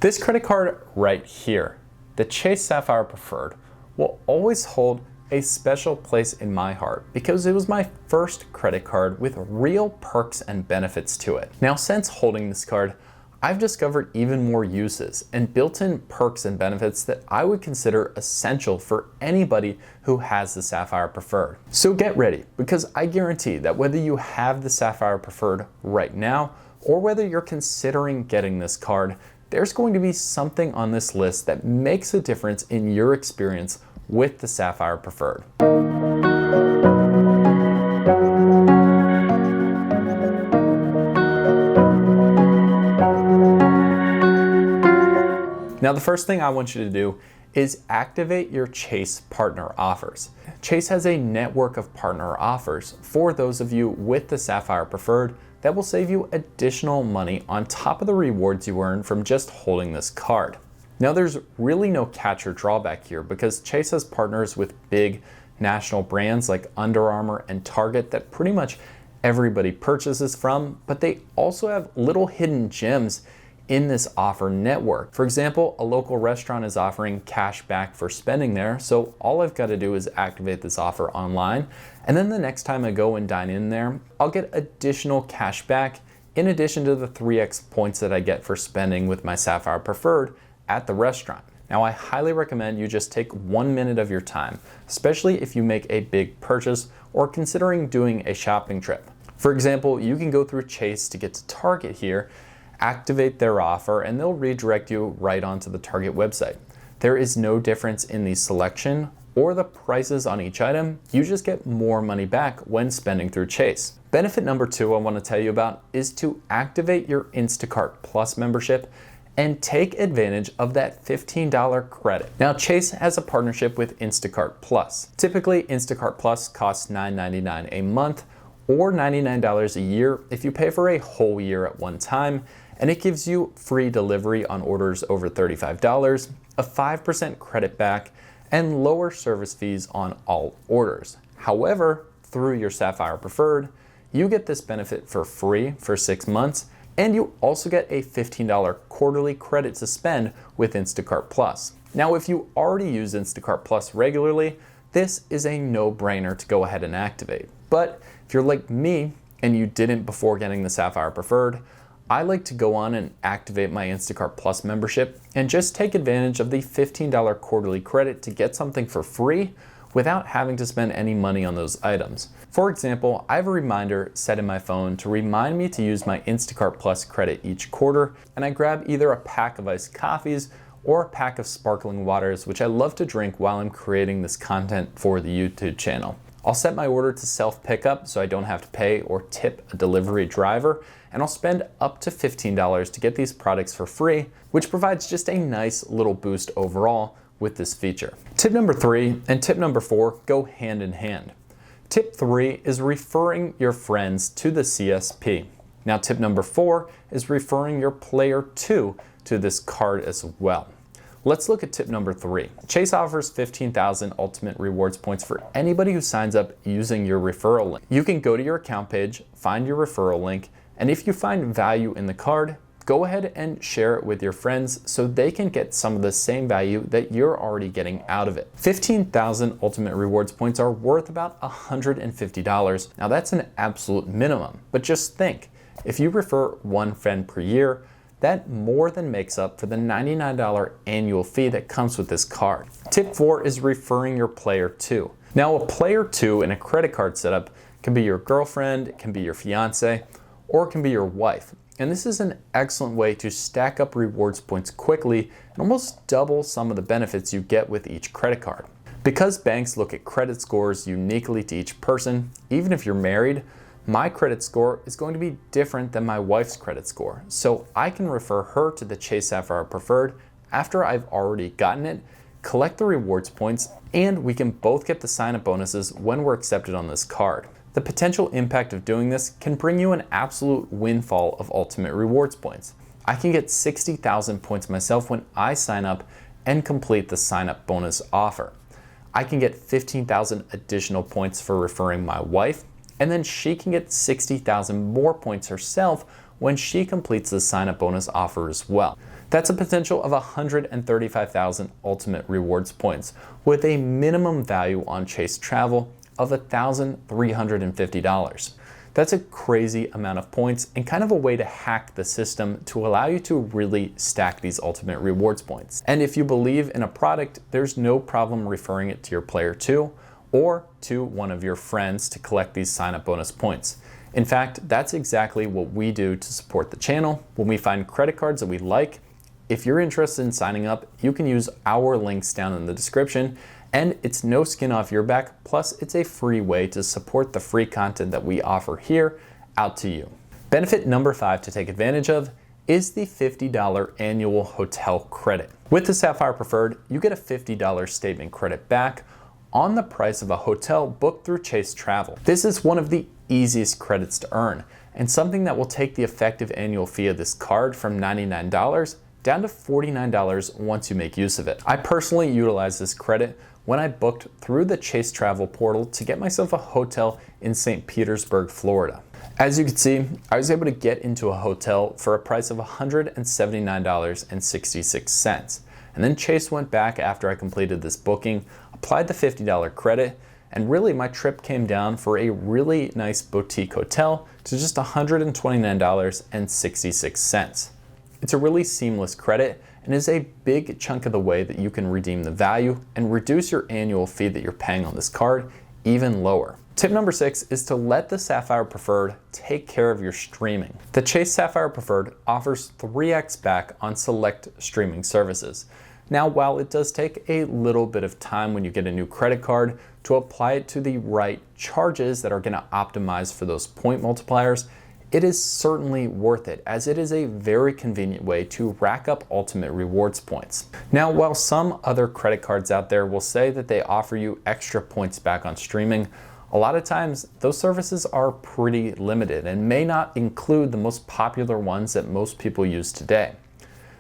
This credit card right here, the Chase Sapphire Preferred, will always hold a special place in my heart because it was my first credit card with real perks and benefits to it. Now, since holding this card, I've discovered even more uses and built-in perks and benefits that I would consider essential for anybody who has the Sapphire Preferred. So get ready, because I guarantee that whether you have the Sapphire Preferred right now or whether you're considering getting this card, there's going to be something on this list that makes a difference in your experience with the Sapphire Preferred. Now, the first thing I want you to do is activate your Chase partner offers. Chase has a network of partner offers for those of you with the Sapphire Preferred that will save you additional money on top of the rewards you earn from just holding this card. Now, there's really no catch or drawback here because Chase has partners with big national brands like Under Armour and Target that pretty much everybody purchases from, but they also have little hidden gems in this offer network. For example, a local restaurant is offering cash back for spending there, so all I've got to do is activate this offer online, and then the next time I go and dine in there, I'll get additional cash back in addition to the 3x points that I get for spending with my Sapphire Preferred at the restaurant. Now, I highly recommend you just take 1 minute of your time, especially if you make a big purchase or considering doing a shopping trip. For example, you can go through Chase to get to Target here, activate their offer, and they'll redirect you right onto the Target website. There is no difference in the selection or the prices on each item. You just get more money back when spending through Chase. Benefit number 2 I want to tell you about is to activate your Instacart Plus membership and take advantage of that $15 credit. Now, Chase has a partnership with Instacart Plus. Typically, Instacart Plus costs $9.99 a month or $99 a year if you pay for a whole year at one time, and it gives you free delivery on orders over $35, a 5% credit back, and lower service fees on all orders. However, through your Sapphire Preferred, you get this benefit for free for 6 months, and you also get a $15 quarterly credit to spend with Instacart Plus. Now, if you already use Instacart Plus regularly, this is a no-brainer to go ahead and activate. But if you're like me and you didn't before getting the Sapphire Preferred, I like to go on and activate my Instacart Plus membership and just take advantage of the $15 quarterly credit to get something for free without having to spend any money on those items. For example, I have a reminder set in my phone to remind me to use my Instacart Plus credit each quarter, and I grab either a pack of iced coffees or a pack of sparkling waters, which I love to drink while I'm creating this content for the YouTube channel. I'll set my order to self-pickup so I don't have to pay or tip a delivery driver, and I'll spend up to $15 to get these products for free, which provides just a nice little boost overall with this feature. Tip number 3 and tip number 4 go hand in hand. Tip 3 is referring your friends to the CSP. Now, tip number 4 is referring your player 2 to this card as well. Let's look at tip number 3. Chase offers 15,000 ultimate rewards points for anybody who signs up using your referral link. You can go to your account page, find your referral link, and if you find value in the card, go ahead and share it with your friends so they can get some of the same value that you're already getting out of it. 15,000 ultimate rewards points are worth about $150. Now, that's an absolute minimum, but just think, if you refer one friend per year, that more than makes up for the $99 annual fee that comes with this card. Tip 4 is referring your player 2. Now, a player 2 in a credit card setup can be your girlfriend, it can be your fiance, or it can be your wife. And this is an excellent way to stack up rewards points quickly and almost double some of the benefits you get with each credit card. Because banks look at credit scores uniquely to each person, even if you're married, my credit score is going to be different than my wife's credit score. So I can refer her to the Chase Sapphire Preferred after I've already gotten it, collect the rewards points, and we can both get the sign-up bonuses when we're accepted on this card. The potential impact of doing this can bring you an absolute windfall of ultimate rewards points. I can get 60,000 points myself when I sign up and complete the sign-up bonus offer. I can get 15,000 additional points for referring my wife, and then she can get 60,000 more points herself when she completes the sign-up bonus offer as well. That's a potential of 135,000 ultimate rewards points with a minimum value on Chase Travel of $1,350. That's a crazy amount of points and kind of a way to hack the system to allow you to really stack these ultimate rewards points. And if you believe in a product, there's no problem referring it to your player 2 or to one of your friends to collect these sign-up bonus points. In fact, that's exactly what we do to support the channel. When we find credit cards that we like, if you're interested in signing up, you can use our links down in the description, and it's no skin off your back, plus it's a free way to support the free content that we offer here out to you. Benefit number 5 to take advantage of is the $50 annual hotel credit. With the Sapphire Preferred, you get a $50 statement credit back on the price of a hotel booked through Chase Travel. This is one of the easiest credits to earn, and something that will take the effective annual fee of this card from $99 down to $49 once you make use of it. I personally utilize this credit when I booked through the Chase Travel portal to get myself a hotel in St. Petersburg, Florida. As you can see, I was able to get into a hotel for a price of $179.66. And then Chase went back after I completed this booking, applied the $50 credit, and really my trip came down for a really nice boutique hotel to just $129.66. It's a really seamless credit and is a big chunk of the way that you can redeem the value and reduce your annual fee that you're paying on this card even lower. Tip number 6 is to let the Sapphire Preferred take care of your streaming. The Chase Sapphire Preferred offers 3x back on select streaming services. Now, while it does take a little bit of time when you get a new credit card to apply it to the right charges that are going to optimize for those point multipliers, it is certainly worth it, as it is a very convenient way to rack up ultimate rewards points. Now, while some other credit cards out there will say that they offer you extra points back on streaming, a lot of times those services are pretty limited and may not include the most popular ones that most people use today.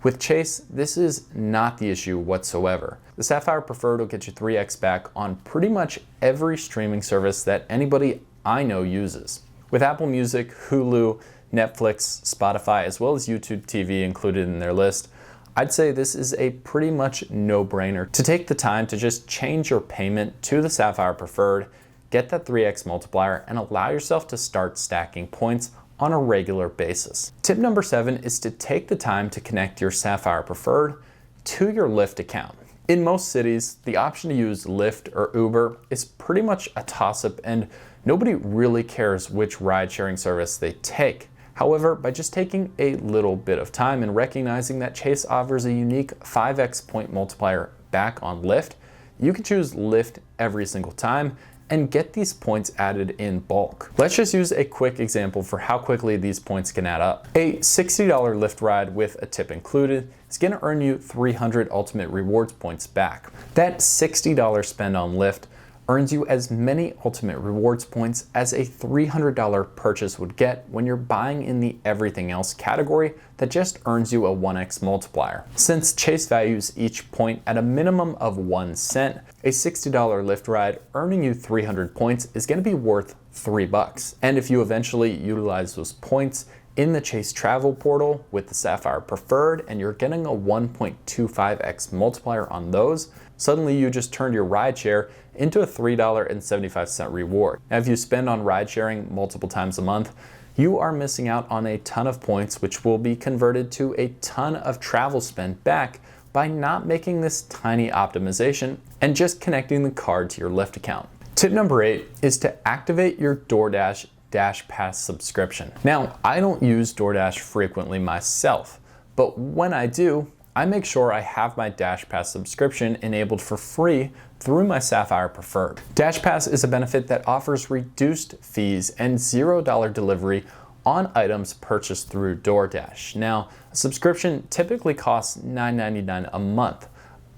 With Chase, this is not the issue whatsoever. The Sapphire Preferred will get you 3x back on pretty much every streaming service that anybody I know uses. With Apple Music, Hulu, Netflix, Spotify, as well as YouTube TV included in their list, I'd say this is a pretty much no-brainer to take the time to just change your payment to the Sapphire Preferred, get that 3x multiplier, and allow yourself to start stacking points on a regular basis. Tip number 7 is to take the time to connect your Sapphire Preferred to your Lyft account. In most cities, the option to use Lyft or Uber is pretty much a toss-up, and nobody really cares which ride-sharing service they take. However, by just taking a little bit of time and recognizing that Chase offers a unique 5x point multiplier back on Lyft, you can choose Lyft every single time and get these points added in bulk. Let's just use a quick example for how quickly these points can add up. A $60 Lyft ride with a tip included is gonna earn you 300 ultimate rewards points back. That $60 spend on Lyft earns you as many ultimate rewards points as a $300 purchase would get when you're buying in the everything else category that just earns you a 1x multiplier. Since Chase values each point at a minimum of 1 cent, a $60 Lyft ride earning you 300 points is going to be worth $3. And if you eventually utilize those points in the Chase Travel portal with the Sapphire Preferred and you're getting a 1.25x multiplier on those, suddenly you just turned your rideshare into a $3.75 reward. Now, if you spend on ride sharing multiple times a month, you are missing out on a ton of points, which will be converted to a ton of travel spend back by not making this tiny optimization and just connecting the card to your Lyft account. Tip number 8 is to activate your DoorDash Dashpass subscription. Now, I don't use DoorDash frequently myself, but when I do, I make sure I have my Dashpass subscription enabled for free through my Sapphire Preferred. Dashpass is a benefit that offers reduced fees and $0 delivery on items purchased through DoorDash. Now, a subscription typically costs $9.99 a month,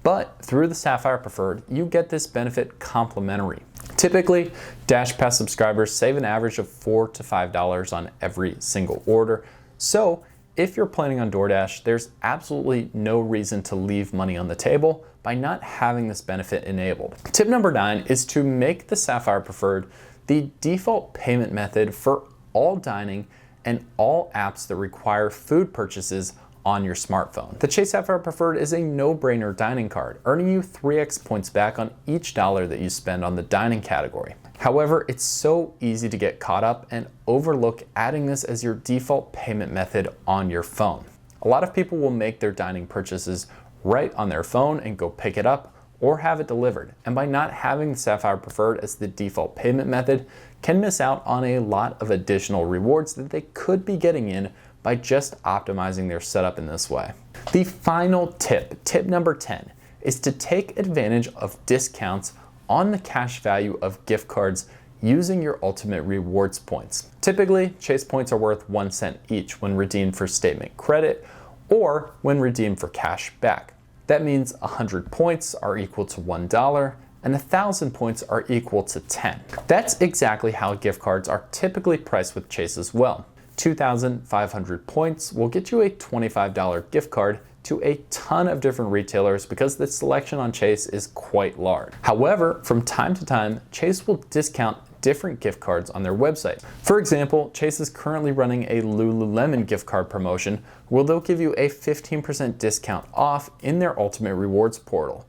but through the Sapphire Preferred, you get this benefit complimentary. Typically, Dashpass subscribers save an average of $4 to $5 on every single order. So, if you're planning on DoorDash, there's absolutely no reason to leave money on the table by not having this benefit enabled. Tip number 9 is to make the Sapphire Preferred the default payment method for all dining and all apps that require food purchases on your smartphone. The Chase Sapphire Preferred is a no-brainer dining card, earning you 3x points back on each dollar that you spend on the dining category. However, it's so easy to get caught up and overlook adding this as your default payment method on your phone. A lot of people will make their dining purchases right on their phone and go pick it up or have it delivered. And by not having the Sapphire Preferred as the default payment method, can miss out on a lot of additional rewards that they could be getting in by just optimizing their setup in this way. The final tip number 10, is to take advantage of discounts on the cash value of gift cards using your ultimate rewards points. Typically, Chase points are worth 1 cent each when redeemed for statement credit or when redeemed for cash back. That means 100 points are equal to $1 and 1,000 points are equal to 10. That's exactly how gift cards are typically priced with Chase as well. 2,500 points will get you a $25 gift card to a ton of different retailers because the selection on Chase is quite large. However, from time to time, Chase will discount different gift cards on their website. For example, Chase is currently running a Lululemon gift card promotion where they'll give you a 15% discount off in their Ultimate Rewards portal.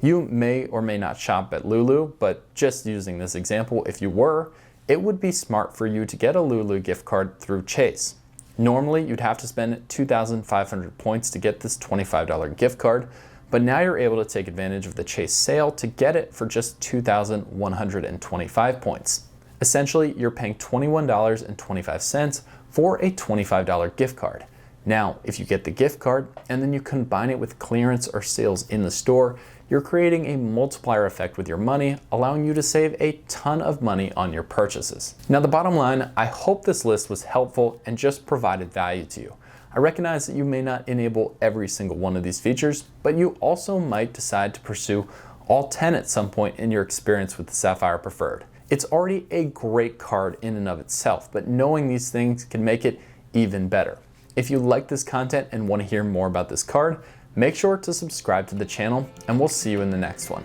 You may or may not shop at Lulu, but just using this example, if you were, it would be smart for you to get a Lulu gift card through Chase. Normally, you'd have to spend 2,500 points to get this $25 gift card, but now you're able to take advantage of the Chase sale to get it for just 2,125 points. Essentially, you're paying $21.25 for a $25 gift card. Now, if you get the gift card and then you combine it with clearance or sales in the store, you're creating a multiplier effect with your money, allowing you to save a ton of money on your purchases. Now, the bottom line, I hope this list was helpful and just provided value to you. I recognize that you may not enable every single one of these features, but you also might decide to pursue all 10 at some point in your experience with the Sapphire Preferred. It's already a great card in and of itself, but knowing these things can make it even better. If you like this content and want to hear more about this card, make sure to subscribe to the channel, and we'll see you in the next one.